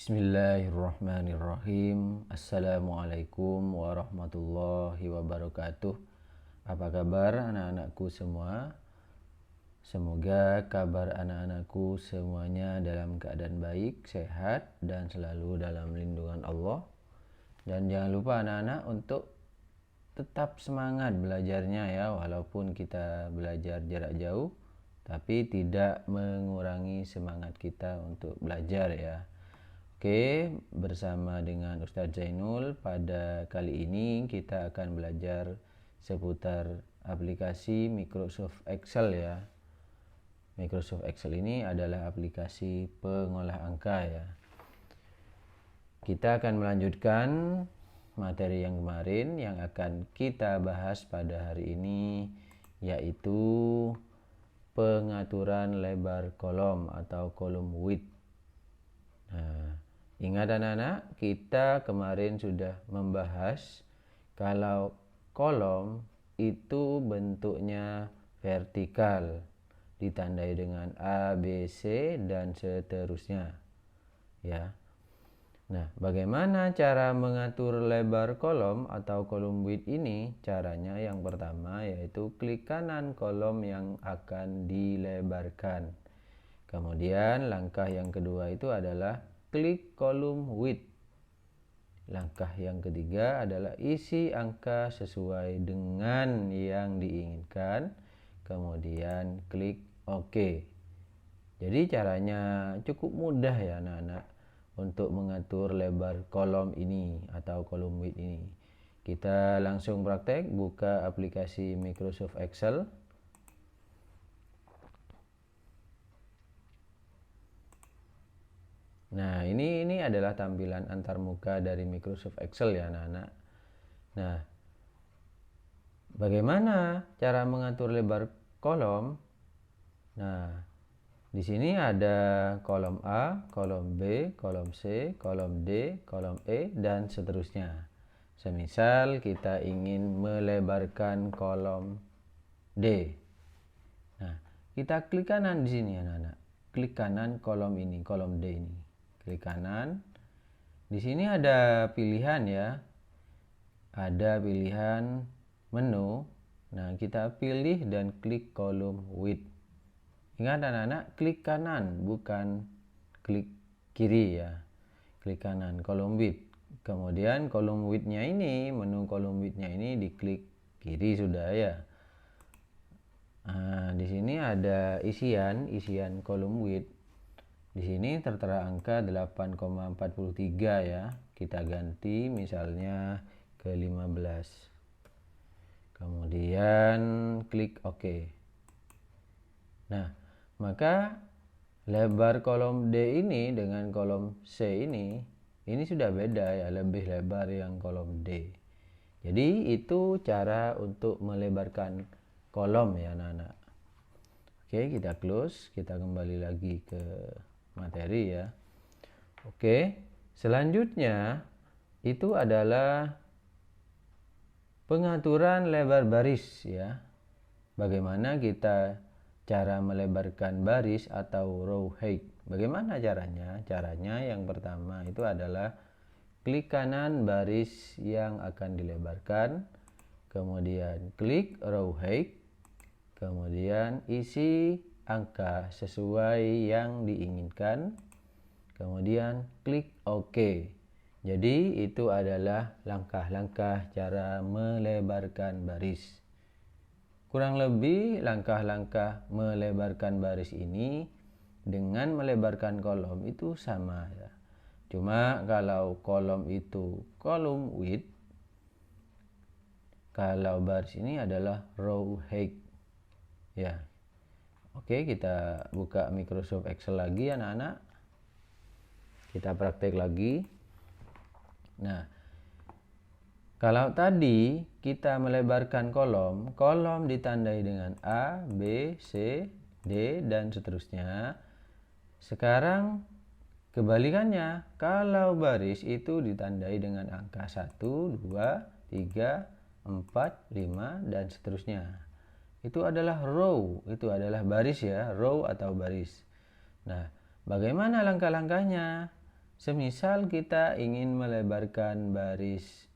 Bismillahirrahmanirrahim. Assalamualaikum warahmatullahi wabarakatuh. Apa kabar anak-anakku semua? Semoga kabar anak-anakku semuanya dalam keadaan baik, sehat, dan selalu dalam lindungan Allah. Dan jangan lupa anak-anak untuk tetap semangat belajarnya ya, walaupun kita belajar jarak jauh, tapi tidak mengurangi semangat kita untuk belajar ya. Oke, bersama dengan Ustadz Zainul, pada kali ini kita akan belajar seputar aplikasi Microsoft Excel ya. Microsoft Excel ini adalah aplikasi pengolah angka ya. Kita akan melanjutkan materi yang kemarin yang akan kita bahas pada hari ini, yaitu pengaturan lebar kolom atau kolom width. Nah, ingat anak-anak, kita kemarin sudah membahas kalau kolom itu bentuknya vertikal, ditandai dengan A, B, C, dan seterusnya. Ya. Nah, bagaimana cara mengatur lebar kolom atau kolom width ini? Caranya yang pertama yaitu klik kanan kolom yang akan dilebarkan. Kemudian langkah yang kedua itu adalah klik kolom width. Langkah yang ketiga adalah isi angka sesuai dengan yang diinginkan. Kemudian klik OK. Jadi caranya cukup mudah ya anak-anak untuk mengatur lebar kolom ini atau kolom width ini. Kita langsung praktek, buka aplikasi Microsoft Excel. Nah, ini adalah tampilan antarmuka dari Microsoft Excel ya anak-anak. Nah, bagaimana cara mengatur lebar kolom? Nah, di sini ada kolom A, kolom B, kolom C, kolom D, kolom E, dan seterusnya. Semisal kita ingin melebarkan kolom D. Nah, kita klik kanan di sini anak-anak. Klik kanan kolom ini, kolom D ini. Klik kanan. Di sini ada pilihan ya. Ada pilihan menu. Nah, kita pilih dan klik kolom width. Ingat anak-anak, klik kanan bukan klik kiri ya. Klik kanan kolom width. Kemudian kolom width-nya ini, menu kolom width-nya ini diklik kiri sudah ya. Nah, di sini ada isian kolom width. Di sini tertera angka 8,43 ya. Kita ganti misalnya ke 15. Kemudian klik OK. Nah, maka lebar kolom D ini dengan kolom C ini sudah beda ya, lebih lebar yang kolom D. Jadi itu cara untuk melebarkan kolom ya anak-anak. Oke, kita close, kita kembali lagi ke materi ya. Oke, selanjutnya itu adalah pengaturan lebar baris ya. Bagaimana kita cara melebarkan baris atau row height? Bagaimana caranya? Caranya yang pertama itu adalah klik kanan baris yang akan dilebarkan, kemudian klik row height, kemudian isi angka sesuai yang diinginkan, kemudian klik OK. Jadi itu adalah langkah-langkah cara melebarkan baris. Kurang lebih langkah-langkah melebarkan baris ini dengan melebarkan kolom itu sama ya. Cuma kalau kolom itu kolom width, kalau baris ini adalah row height ya. Oke, kita buka Microsoft Excel lagi anak-anak. Kita praktek lagi. Nah, kalau tadi kita melebarkan kolom ditandai dengan A, B, C, D, dan seterusnya. Sekarang kebalikannya, kalau baris itu ditandai dengan angka 1, 2, 3, 4, 5, dan seterusnya. Itu adalah row, itu adalah baris ya, row atau baris. Nah, bagaimana langkah-langkahnya? semisal kita ingin melebarkan baris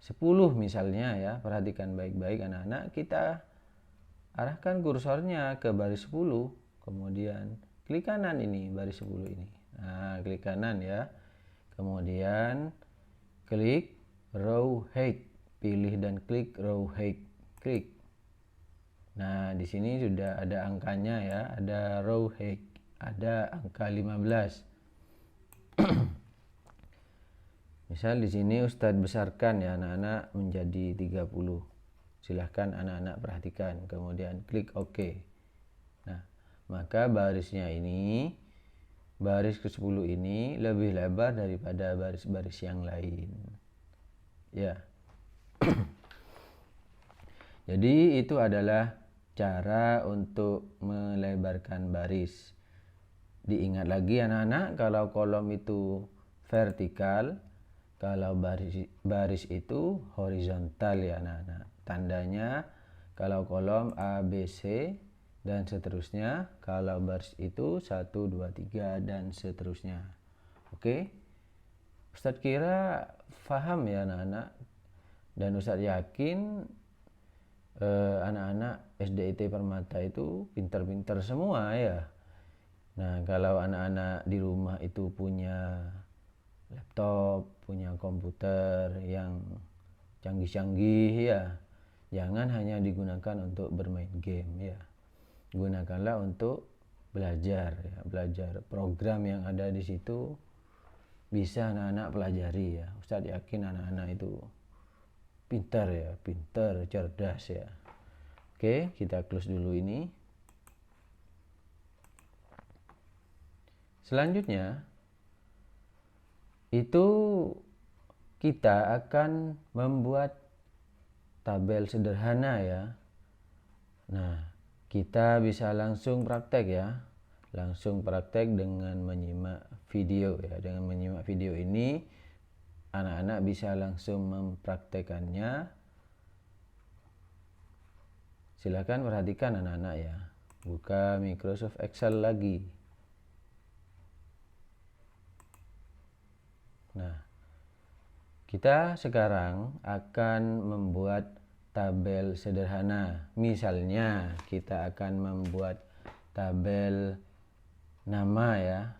10 misalnya ya, perhatikan baik-baik anak-anak, kita arahkan kursornya ke baris 10, kemudian klik kanan ini, baris 10 ini. Nah, klik kanan ya. Kemudian klik row height, pilih dan klik row height, klik. Nah, di sini sudah ada angkanya ya, ada row height, ada angka 15. Misal di sini Ustadz besarkan ya anak-anak menjadi 30. Silahkan anak-anak perhatikan, kemudian klik OK. Nah, maka barisnya ini, baris ke-10 ini lebih lebar daripada baris-baris yang lain. Ya. Jadi itu adalah cara untuk melebarkan baris. Diingat lagi anak-anak, kalau kolom itu vertikal, kalau baris itu horizontal ya anak-anak. Tandanya kalau kolom A, B, C dan seterusnya, kalau baris itu 1, 2, 3 dan seterusnya. Oke? Ustadz kira paham ya anak-anak, dan Ustadz yakin anak-anak SDIT Permata itu pintar-pintar semua ya. Nah, kalau anak-anak di rumah itu punya laptop, punya komputer yang canggih-canggih ya, jangan hanya digunakan untuk bermain game ya. Gunakanlah untuk belajar ya, belajar program yang ada di situ bisa anak-anak pelajari ya. Ustadz yakin anak-anak itu pintar ya, pintar, cerdas ya. Oke, kita close dulu ini. Selanjutnya itu kita akan membuat tabel sederhana ya. Nah, kita bisa langsung praktek ya. Langsung praktek dengan menyimak video ya. Dengan menyimak video ini anak-anak bisa langsung mempraktekannya. Silakan perhatikan anak-anak ya. Buka Microsoft Excel lagi. Nah, kita sekarang akan membuat tabel sederhana. Misalnya, kita akan membuat tabel nama ya.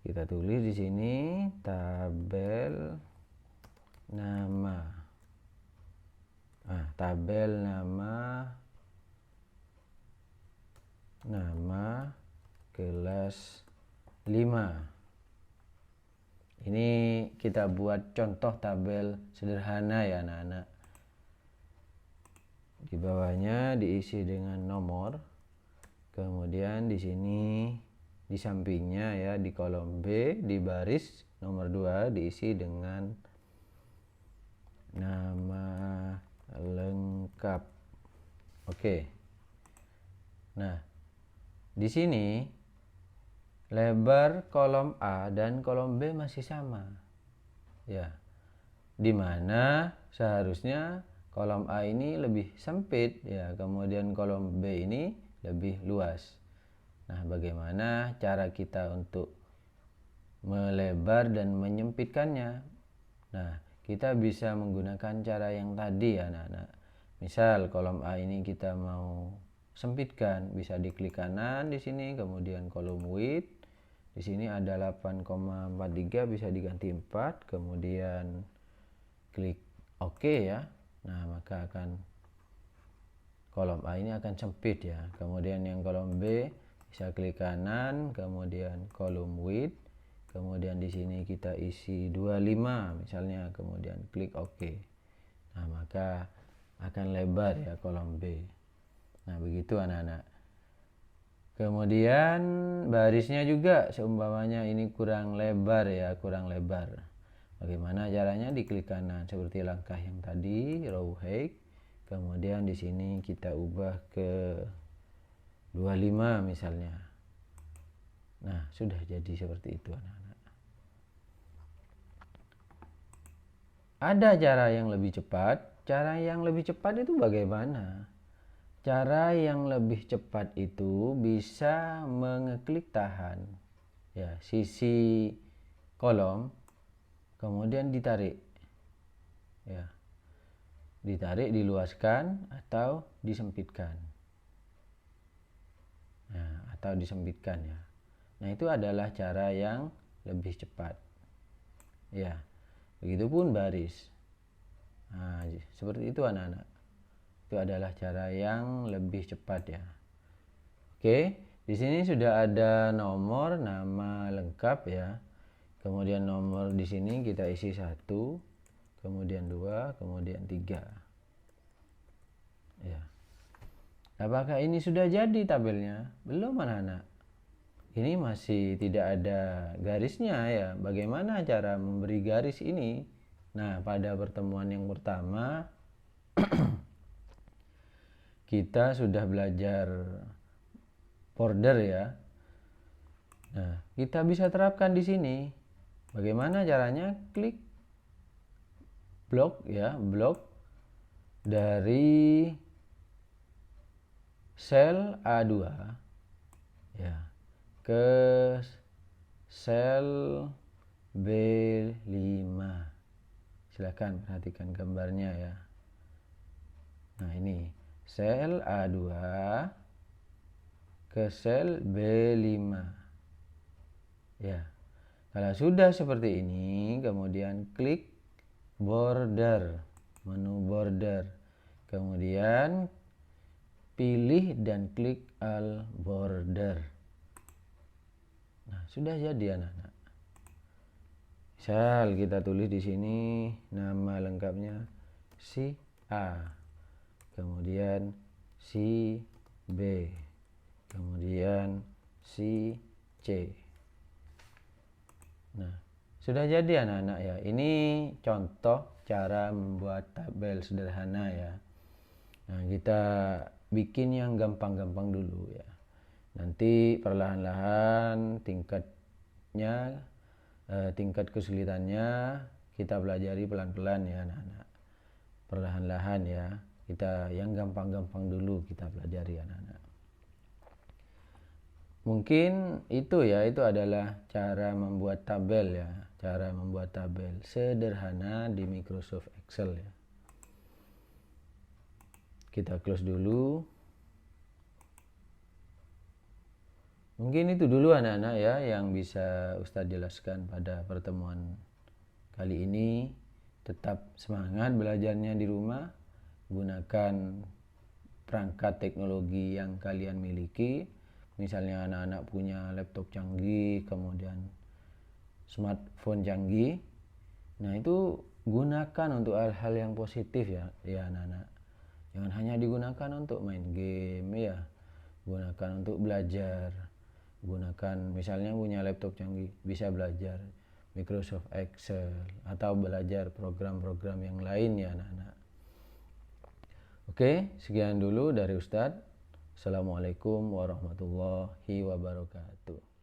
Kita tulis di sini tabel nama. Nah, tabel nama kelas 5. Ini kita buat contoh tabel sederhana ya anak-anak. Di bawahnya diisi dengan nomor. Kemudian di sini di sampingnya ya, di kolom B di baris nomor 2 diisi dengan nama lengkap. Oke. Nah, di sini lebar kolom A dan kolom B masih sama ya, dimana seharusnya kolom A ini lebih sempit ya, kemudian kolom B ini lebih luas. Nah, bagaimana cara kita untuk melebar dan menyempitkannya? Nah, kita bisa menggunakan cara yang tadi ya anak-anak. Misal kolom A ini kita mau sempitkan, bisa diklik kanan di sini, kemudian kolom width. Di sini ada 8,43 bisa diganti 4, kemudian klik OK ya. Nah, maka akan kolom A ini akan sempit ya. Kemudian yang kolom B bisa klik kanan, kemudian kolom width, kemudian di sini kita isi 25 misalnya, kemudian klik OK. Nah, maka akan lebar ya kolom B. Nah, begitu anak-anak. Kemudian barisnya juga seumpamanya ini kurang lebar ya, kurang lebar. Bagaimana caranya? Diklik kanan seperti langkah yang tadi, row height. Kemudian di sini kita ubah ke 25 misalnya. Nah, sudah jadi seperti itu anak-anak. Ada cara yang lebih cepat. Cara yang lebih cepat itu bagaimana? Cara yang lebih cepat itu bisa mengeklik tahan ya, sisi kolom, kemudian ditarik, ya, ditarik, diluaskan atau disempitkan, nah, atau disempitkan ya. Nah, itu adalah cara yang lebih cepat, ya. Begitupun baris. Nah, seperti itu anak-anak. Itu adalah cara yang lebih cepat ya. Oke, di sini sudah ada nomor, nama lengkap ya. Kemudian nomor di sini kita isi 1, kemudian 2, kemudian 3. Ya. Apakah ini sudah jadi tabelnya? Belum anak-anak. Ini masih tidak ada garisnya ya. Bagaimana cara memberi garis ini? Nah, pada pertemuan yang pertama kita sudah belajar border ya. Nah, kita bisa terapkan di sini. Bagaimana caranya? Klik blok ya, blok dari sel A2 ya ke sel B5. Silakan perhatikan gambarnya ya. Nah, ini sel A2 ke sel B5. Ya. Kalau sudah seperti ini, kemudian klik border, menu border. Kemudian pilih dan klik all border. Nah, sudah jadi anak-anak. Misal kita tulis di sini nama lengkapnya si A, kemudian si B, kemudian si C. Nah, sudah jadi anak-anak ya. Ini contoh cara membuat tabel sederhana ya. Nah, kita bikin yang gampang-gampang dulu ya. Nanti perlahan-lahan tingkatnya, tingkat kesulitannya kita pelajari pelan-pelan ya anak-anak. Perlahan-lahan ya. Kita yang gampang-gampang dulu kita pelajari anak-anak. Mungkin itu ya, itu adalah cara membuat tabel ya, cara membuat tabel sederhana di Microsoft Excel ya. Kita close dulu. Mungkin itu dulu anak-anak ya yang bisa Ustadz jelaskan pada pertemuan kali ini. Tetap semangat belajarnya di rumah, gunakan perangkat teknologi yang kalian miliki. Misalnya anak-anak punya laptop canggih, kemudian smartphone canggih. Nah, itu gunakan untuk hal-hal yang positif ya, anak-anak. Jangan hanya digunakan untuk main game ya. Gunakan untuk belajar. Gunakan misalnya punya laptop canggih, bisa belajar Microsoft Excel atau belajar program-program yang lain ya anak-anak. Oke, sekian dulu dari Ustadz. Assalamualaikum warahmatullahi wabarakatuh.